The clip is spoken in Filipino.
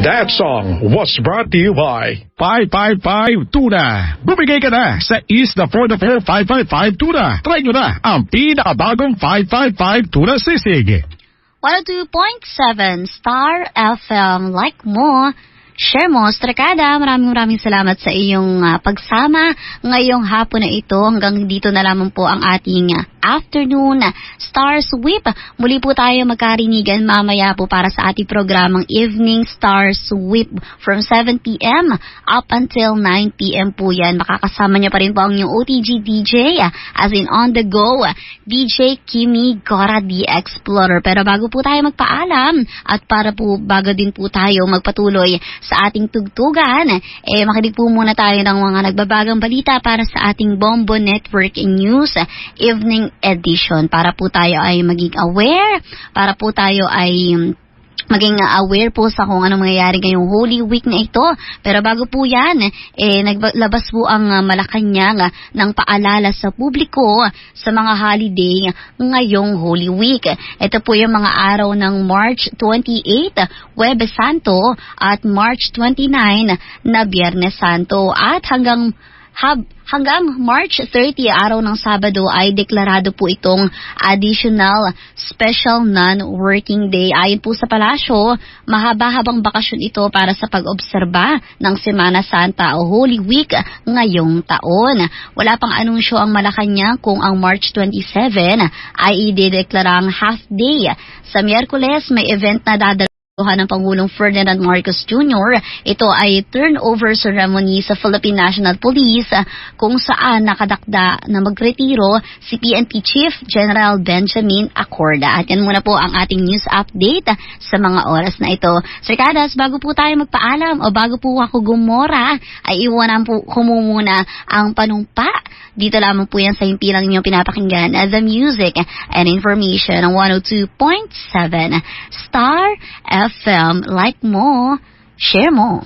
That song was brought to you by 555 Tuna. Bumigay ka na sa East na 4-4-555 Tuna. Try nyo na ang pinakabagong 555 Tuna Sisig. 102.7 Star FM. Like mo, share mo, Strakada. Maraming salamat sa iyong pagsama ngayong hapon na ito. Hanggang dito na lamang po ang ating afternoon Star Sweep. Muli po tayo magkarinigan mamaya po para sa ating programang Evening Star Sweep from 7 p.m. up until 9 p.m. po yan. Makakasama niyo pa rin po ang inyong OTG DJ, as in on the go, DJ Kimi Gora the Explorer. Pero bago po tayo magpaalam at para po bago din po tayo magpatuloy sa ating tugtugan, makinig po muna tayo ng mga nagbabagang balita para sa ating Bombo Network News Evening Edition, para po tayo ay maging aware, para po tayo ay maging aware po sa kung anong mangyayari ngayong Holy Week na ito. Pero bago po yan, naglabas po ang Malacanang ng paalala sa publiko sa mga holiday ngayong Holy Week. Ito po yung mga araw ng March 28, Huwebes Santo, at March 29 na Biyernes Santo. At hanggang March 30, araw ng Sabado, ay deklarado po itong additional special non-working day. Ayon po sa palasyo, mahaba-habang bakasyon ito para sa pag-obserba ng Semana Santa o Holy Week ngayong taon. Wala pang anunsyo ang Malacanang kung ang March 27 ay idedeklarang half day. Sa Miyerkules, may event na dadala ng Pangulong Ferdinand Marcos Jr. Ito ay turnover ceremony sa Philippine National Police, kung saan nakadakda na magretiro si PNP Chief General Benjamin Acorda. At yan muna po ang ating news update sa mga oras na ito. Sirkadas, bago po tayo magpaalam o bago po ako gumora, ay iwanan po ko muna ang panumpa. Dito lamang po yan sa himpilang ninyong pinapakinggan, the music and information ng 102.7 Star FM. Like mo, share mo.